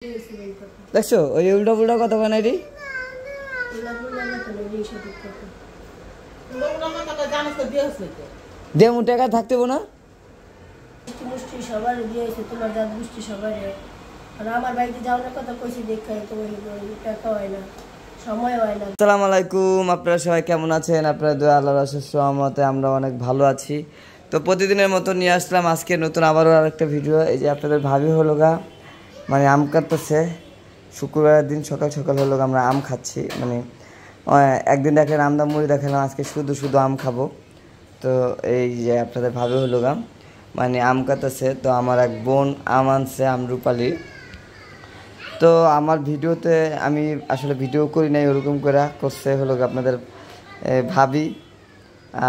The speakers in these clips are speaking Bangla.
দেখছো ওই উল্টা পুল্টা কথা বলে নাই রে দেমু টাকা থাকতে না সবার দিয়েছে তোমার যা বুঝছি সবার আর আমার বাড়িতে যাওয়ার কথা কইছি দেখাই তো ওই টাকা হয় না সময় হয় না। আসসালামু আলাইকুম, আপনারা সবাই কেমন আছেন? আপনারা দোয়া আল্লাহর অশেষ রহমতে আমরা অনেক ভালো আছি। তো প্রতিদিনের মতো নিয়ে আসলাম আজকে নতুন আবারও আরেকটা ভিডিও। এই যে আপনাদের ভাবি হলো গা মানে আম কাটতেছে, শুক্রবারের দিন সকাল সকাল হলো আমরা আম খাচ্ছি। মানে একদিন দেখেন আমদা মুড়ি দেখালাম, আজকে শুধু শুধু আম খাবো। তো এই যে আপনাদের ভাবি হলো গা মানে আম কাটতেছে। তো আমার এক বোন আম আনছে, আমরুপালি। তো আমার ভিডিওতে আমি আসলে ভিডিও করি নাই, ওরকম করে করছে হলো আপনাদের ভাবি।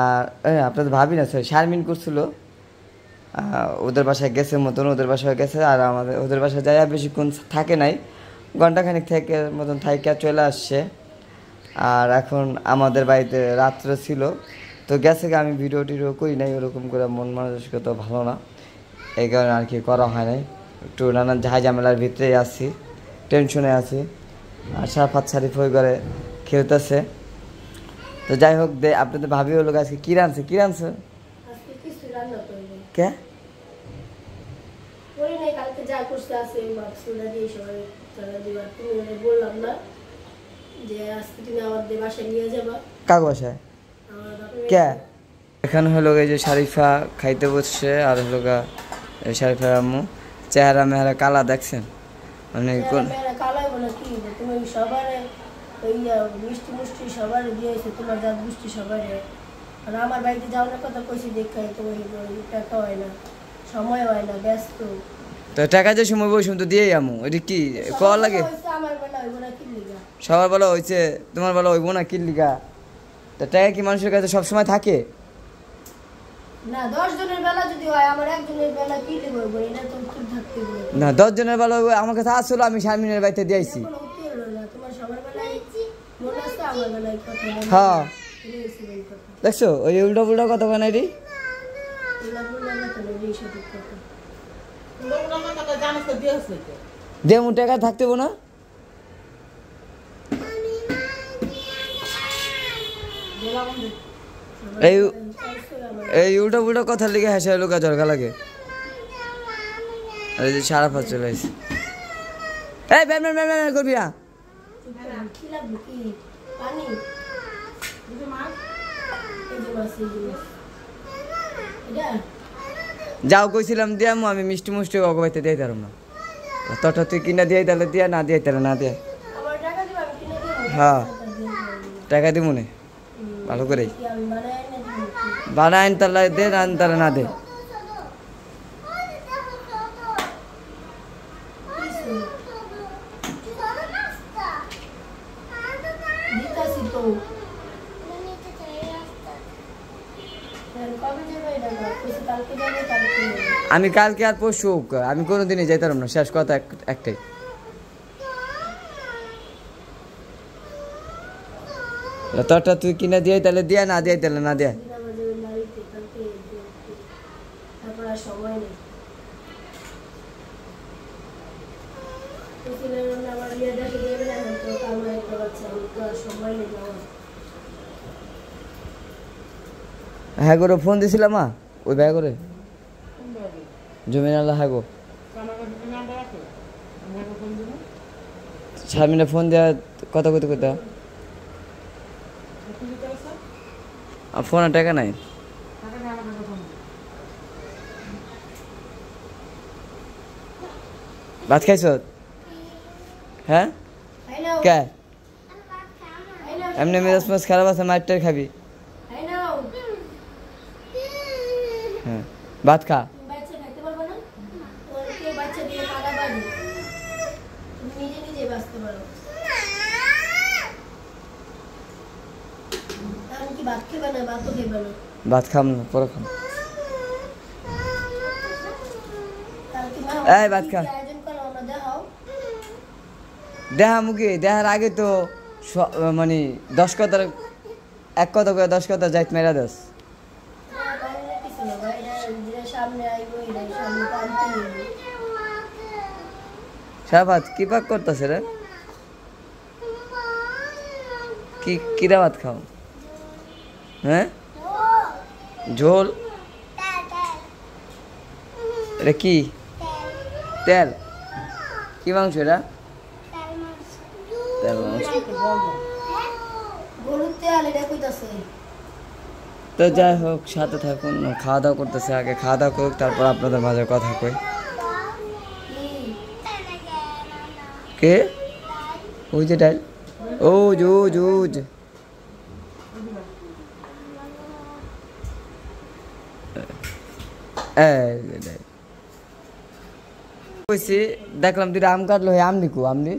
আর আপনাদের ভাবি না স্যার শারমিন করছিল, ওদের বাসায় গেছে মতন, ওদের বাসায় গেছে। আর আমাদের ওদের বাসায় যাই বেশিক্ষণ থাকে নাই, ঘন্টাখানিক থেকে মতন থাইকা চলে আসছে। আর এখন আমাদের বাড়িতে রাত্রে ছিল, তো গেছে আমি ভিডিও টিডিও করি নাই, ওরকম করে মন মানসিকতা ভালো না, এই কারণে আর কি করা হয় নাই। একটু নানান ঝাই ঝামেলার ভিতরেই আছি, টেনশনে আছি। আর সারাফাত শারিফ হয়ে করে খেলতেছে। তো যাই হোক, আপনাদের ভাবি হলো আজকে কী রানছে কে কাক বাসায় কে এখানে হলো এই যে শারিফা খাইতে বসছে। আর হলো গা শারিফার আম্মু চেহারা মেহারা কালা দেখছেন, মানে মিষ্টি মুষ্টি সবার দিয়েছে তোমার যা বুঝছি সবার আর আমার বাড়িতে যাওয়ার কথা কইছি দেখাই তো ওই টাকা হয় না সময় হয় না ব্যস্ত। তো টাকা যে সময় বই তো দিয়েই আমু, এটা কি কল লাগে? আমার বেলা হইব না কিল্লিগা, সবার বেলা হয়েছে, তোমার বেলা হইব না কিল্লিগা? তো টাকা কি মানুষের কাছে সবসময় থাকে না? 10 জনের বেলা যদি হয় আমার একজনের বেলা কি লিব এটা তো ঠিক থাকতে হবে না। 10 জনের বেলা আমার কাছে আসলো, আমি শারমিনের বাড়িতে দিয়েছি। তোমার সবার বেলায় মনে আছে, আমার বেলায় কথা হ্যাঁ দেখছো ওই উল্টা পুল্টা কথা বলে নাই রে দেমু টাকা থাকতে না এই উল্টা পুল্টা কথার লিগে হেসে লোকা ঝরকা লাগে। এই যে সারাফাত চলে আসছে, এই ব্যাটম্যান ব্যাটম্যান করবি না। যাও কইছিলাম দিয়ামু, আমি মিষ্টি মুষ্টি অগবাইতে দিয়ে তারম না। তটা তুই কিনা দিয়ে তাহলে দিয়া, না দিয়ে তাহলে না দিয়া। হ্যাঁ টাকা দিব নে ভালো করে বানায় তাহলে দে, না তাহলে না দে। আমি কালকে আর পরশু আমি কোনোদিনই যাইতাম না, শেষ কথা একটাই। তোরটা তুই কিনে দিয়ে তাহলে দিয়া, না দিয়ে তাহলে না দিয়া। হ্যাঁ গো ফোন দিছিলাম মা, ওই ভাই করে জমিন আল্লাহ। হ্যাঁ গো শারমিনে ফোন দেওয়া কথা কইতে কইতে ফোন আর টাকা নাই। ভাত খাইছ? হ্যাঁ কে এমনি মেজাজ মাছ খারাপ আছে, মাইটার খাবি? হ্যাঁ ভাত খা। ভাত খাম না, পরে খাম। এই ভাত খা। দেখা মুখে দেখার আগে তো মানে 10 কথার এক কথা করে 10 কথা যাইত মেরা দাস। শাহবাজ কি পাক করতেছে রে? কি কিরা ভাত খাও? হ্যাঁ, ঝোল। এটা কি? তেল? কি মাংস এটা? তেল মাংস। গরুর তেল এটা কইতাছে। তো যাই হোক, সাথে থাকুন। খাওয়া দাওয়া করতেছে, আগে খাওয়া দাওয়া করুক, তারপর আপনাদের মাঝে কথা কই। কে? ওই যে ডাল। ও জুজ জুজ। কইছি দেখলাম দুইটা আম কাটলো, আম নিকু আমনি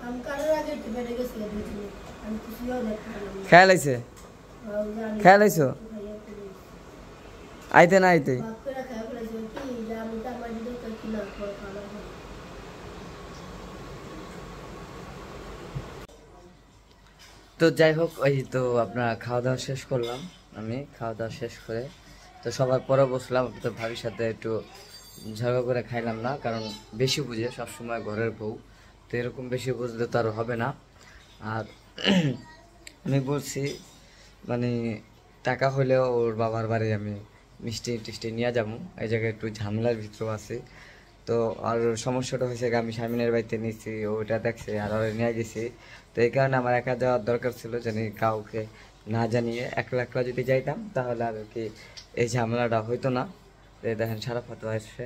আম কাটার আগে একটু বেড়ে গেছে আমি খুশিও দেখলাম। খেয়াল আইছে? খেয়াল আইছো? আইতে না আইতে? তো যাই হোক, ওই তো আপনার খাওয়া দাওয়া শেষ করলাম। আমি খাওয়া দাওয়া শেষ করে তো সবার পরে বসলাম। তো ভাবির সাথে একটু ঝগড়া করে খাইলাম না, কারণ বেশি বুঝে সবসময় ঘরের বউ, তো এরকম বেশি বুঝলে তো আর হবে না। আর আমি বলছি মানে টাকা হলেও ওর বাবার বাড়ি আমি মিষ্টি টিষ্টি নিয়ে যাবো, এই জায়গায় একটু ঝামেলার ভিতরেও আছে। তো আর সমস্যাটা হয়েছে আমি স্বামীনের বাড়িতে নিয়েছি, ওটা দেখছে আর ওরা নিয়ে গেছি। তো এই কারণে আমার একা যাওয়ার দরকার ছিল, জানি কাউকে না জানিয়ে একলা একলা যদি যাইতাম তাহলে আর কি এই ঝামেলাটা হইতো না। তো এই দেখেন সারা ফাতো আসছে।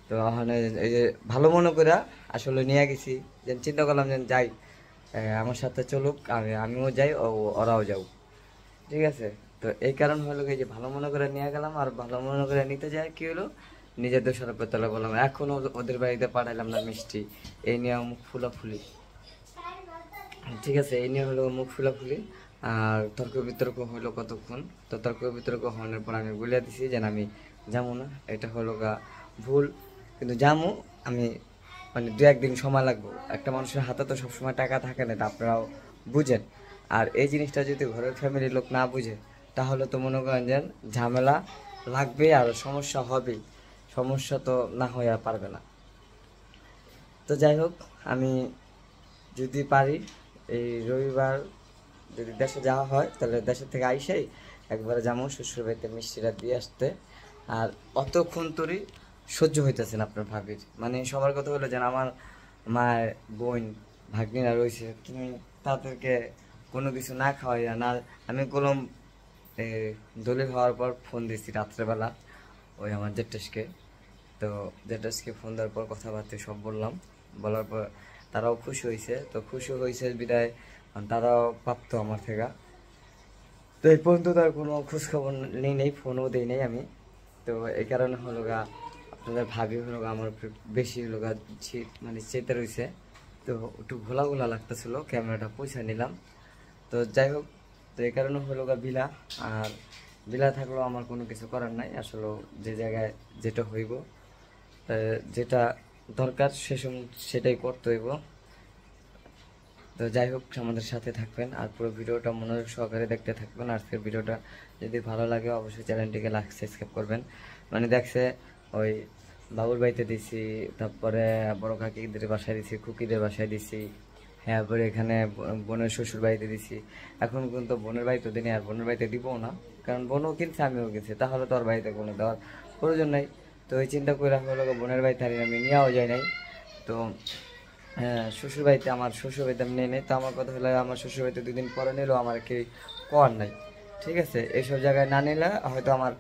তো ওখানে এই যে ভালো মনে করে আসলে নিয়ে গেছি, যে চিন্তা করলাম যে যাই, আমার সাথে চলুক, আমিও যাই, ওরাও যাও, ঠিক আছে। তো এই কারণ হলো এই যে ভালো মনে করে নিয়ে গেলাম, আর ভালো মনে করে নিতে যায় কি হলো, নিজেদের সরপের তলা বললাম, এখনো ওদের বাড়িতে পাঠাইলাম না মিষ্টি, এই নিয়ে মুখ ফুলাফুলি, ঠিক আছে, এই নিয়ে হলো মুখ ফুলাফুলি। আর তর্ক বিতর্ক হলো কতক্ষণ, তো তর্ক বিতর্ক হওয়ার পর আমি বলে দিছি যে আমি যাবো না, এটা হলো গা ভুল, কিন্তু যাবো আমি, মানে দু একদিন সময় লাগবো। একটা মানুষের হাতে তো সবসময় টাকা থাকে না, এটা আপনারাও বুঝেন। আর এই জিনিসটা যদি ঘরের ফ্যামিলির লোক না বুঝে তাহলে তো মনে করেন যে ঝামেলা লাগবে আর সমস্যা হবেই, সমস্যা তো না হয়ে আর পারবে না। তো যাই হোক, আমি যদি পারি এই রবিবার যদি দেশে যাওয়া হয় তাহলে দেশের থেকে আইসাই একবারে যাবো শ্বশুর বাড়িতে মিষ্টিটা দিয়ে আসতে। আর অতক্ষণ তোরই সহ্য হইতেছে না আপনার ভাবির, মানে সবার কথা হলো যেন আমার মায়ের বোন ভাগ্নিরা রয়েছে, তুমি তাদেরকে কোনো কিছু না খাওয়াইয়া না। আমি কলম দলিল হওয়ার পর ফোন দিয়েছি রাত্রেবেলা ওই আমার জেঠেসকে। তো জেঠেসকে ফোন দেওয়ার পর কথাবার্তা সব বললাম, বলার পর তারাও খুশি হয়েছে। তো খুশি হয়েছে বিদায় তারাও প্রাপ্ত আমার থেকে। তো এই পর্যন্ত তার কোনো খোঁজখবর নেই, ফোনও দেই নাই আমি। তো এই কারণে হলো গা আপনাদের ভাবি হলো গা আমার বেশি হলো গা মানে চেতে রয়েছে। তো একটু ঘোলা ঘোলা লাগতেছিল, ক্যামেরাটা পয়সা নিলাম। তো যাই হোক, তো এই কারণে হলো গা বিলা। আর বিলা থাকলেও আমার কোনো কিছু করার নাই, আসলে যে জায়গায় যেটা হইব, যেটা দরকার সে সময় সেটাই করতে হইব। তো যাই হোক, আমাদের সাথে থাকবেন আর পুরো ভিডিওটা মনোযোগ সহকারে দেখতে থাকবেন। আজকের ভিডিওটা যদি ভালো লাগে অবশ্যই চ্যানেলটিকে লাইক সাবস্ক্রাইব করবেন। মানে দেখছে ওই বাবুর বাড়িতে দিছি, তারপরে বড় কাকিদের বাসায় দিছি, খুকিদের বাসায় দিছি, হ্যাঁ পরে এখানে বোনের শ্বশুর বাড়িতে দিছি। এখন কিন্তু বোনের বাড়িতে দিনই, আর বোনের বাড়িতে দিবও না, কারণ বোনও কিনছে আমিও কিনছি, তাহলে তো আর বাড়িতে কোনো দেওয়ার প্রয়োজন নাই। তো ওই চিন্তা করে হলো বোনের বাড়িতে আর আমি নেওয়াও যায় নাই। তো হ্যাঁ, শ্বশুরবাড়িতে আমার শ্বশুরবাড়িতে আমি নেই, তো আমার কথা হলো আমার শ্বশুরবাড়িতে 2 দিন পরে নিলেও আমার কেউ কর নাই, ঠিক আছে। এইসব জায়গায় না নিলে হয়তো আমার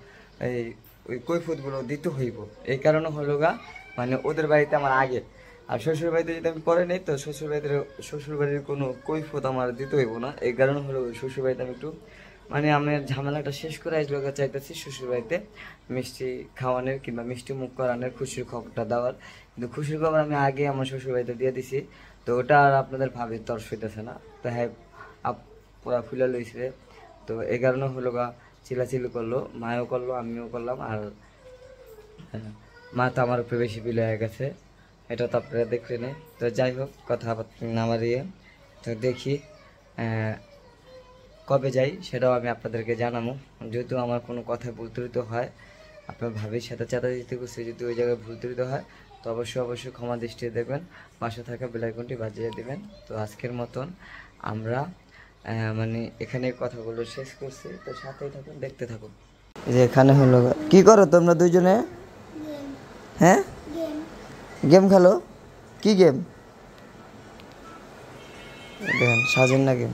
এই ওই কৈফুতগুলো দিতে হইব। এই কারণে হলো গা মানে ওদের বাড়িতে আমার আগে, আর শ্বশুরবাড়িতে যদি আমি পরে নিই তো শ্বশুরবাড়ির কোনো কৈফুত আমার দিতে হইব না। এই কারণে হলো শ্বশুরবাড়িতে আমি একটু মানে আমার ঝামেলাটা শেষ করে আসলে চাইতেছি শ্বশুরবাড়িতে মিষ্টি খাওয়ানোর কিংবা মিষ্টি মুখ করানোর, খুশির খবরটা দেওয়ার। কিন্তু খুশির খবর আমি আগে আমার শ্বশুরবাড়িতে দিয়ে দিছি, তো ওটা আর আপনাদের ভাবির তর্স হইতেছে না। তো হ্যাঁ, পুরা ফুলে লইছে। তো এই কারণে হলো গা চিলাচিলি করলো, মায়ও করলো আমিও করলাম। আর মা তো আমার উপরে বেশি বিলে হয়ে গেছে, এটা তো আপনারা দেখলেন। তো যাই হোক, কথাবার্তা না মারিয়ে তো দেখি কবে যাই সেটাও আমি আপনাদেরকে জানাবো। যেহেতু আমার কোনো কথায় ভুল ত্রুটি হয়, আপনার ভাবির সাথে চাঁদা দিতে করছে, যদি ওই জায়গায় ভুল ত্রুটি হয় তো অবশ্যই ক্ষমা দৃষ্টিতে দেখবেন, পাশে থাকা বেল আইকনটি বাজিয়ে দিবেন। তো আজকের মতন আমরা মানে এখানে কথাগুলো শেষ করছি। তো সাথেই থাকুন, দেখতে থাকুন। এই যে এখানে হলো, কি করো তোমরা দুইজনে? হ্যাঁ, গেম খেলো। কি গেম? দেখেন সাজেন না গেম।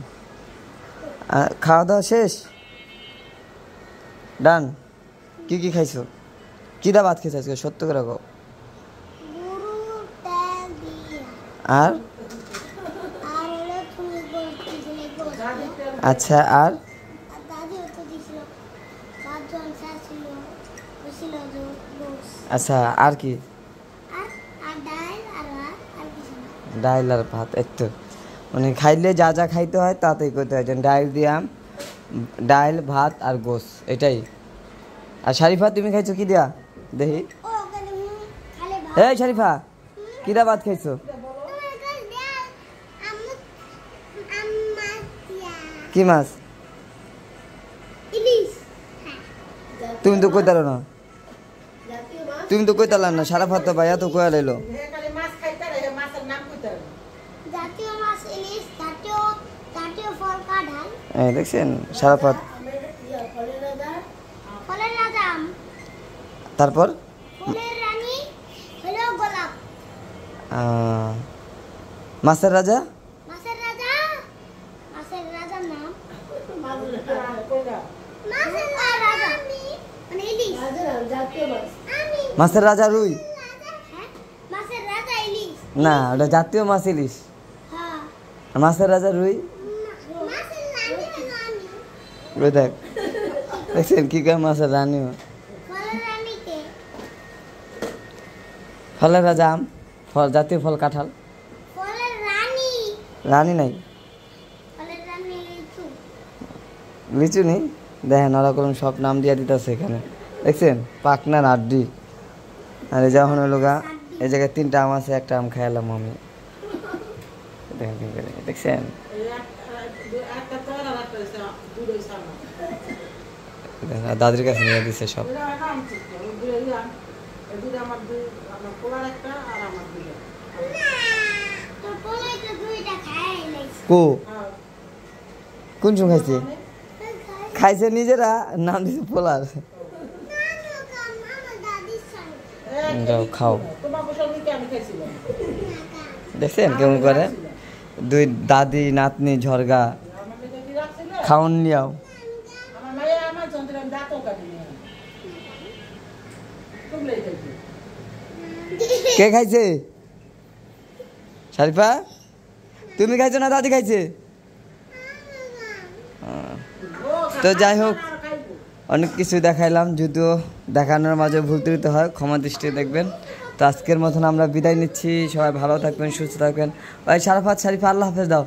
খাওয়া দাওয়া শেষ, ডান? কি খাইছো? কিরা ভাত খেয়েছো আজকে, সত্য করে কও। আর আচ্ছা, আর আচ্ছা, আর কি? ডাইল আর ভাত। একটু মানে খাইলে যা যা খাইতে হয় তাতেই করতে হয়, যেন ডাইল দিয়াম, ডাইল ভাত আর গোস, এটাই। আর শারিফা তুমি খাইছো কি দিয়া দেখি? এই শারিফা, কিরা ভাত খাইছো? কি মাছ? তুমি তো কই তালো না, তুমি তো কই তালাম না। সারা ভাত তো ভাইয়া তো কয়া লাইলো। দেখছেন সারা ভাত। তারপর মাছের রাজা, মাছের রাজা রুই না, ওটা জাতীয় মাছ ইলিশ। মাছের রাজা রুই, ওই দেখ, দেখছেন কি কয় মাছের রানী। ফলের রাজা আম, ফল জাতীয় ফল কাঁঠাল। রানী নাই, লিচু নেই। দেখেন ওরকম সব নাম দিয়ে দিতেছে এখানে, দেখছেন? পাকনা আড্ডি। আর এই যখন হলো গা, এই জায়গায় 3টা আম আছে, একটা আম খাইলাম আমি। দেখছেন দাদির কাছে নিয়ে দিছে সব। কোন সময় খাইছে? খাইছে নিজেরা, নাম দিছে পোলার। যাও খাও। দেখছেন কেমন করে দুই দাদি নাতনি ঝরগা খাওন নিয়াও। কে খাইছে? শারিফা তুমি খাইছো না দাদি খাইছে? তো যাই হোক, অনেক কিছু দেখাইলাম, যদিও দেখানোর মাঝে ভুল ত্রুটি হয়, ক্ষমা দৃষ্টিতে দেখবেন। তো আজকের মতন আমরা বিদায় নিচ্ছি। সবাই ভালো থাকবেন, সুস্থ থাকবেন। ভাই শারিফা আল্লাহ হাফেজ দাও।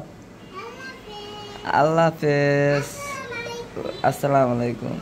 আল্লাহ হাফেজ, আসসালামু আলাইকুম।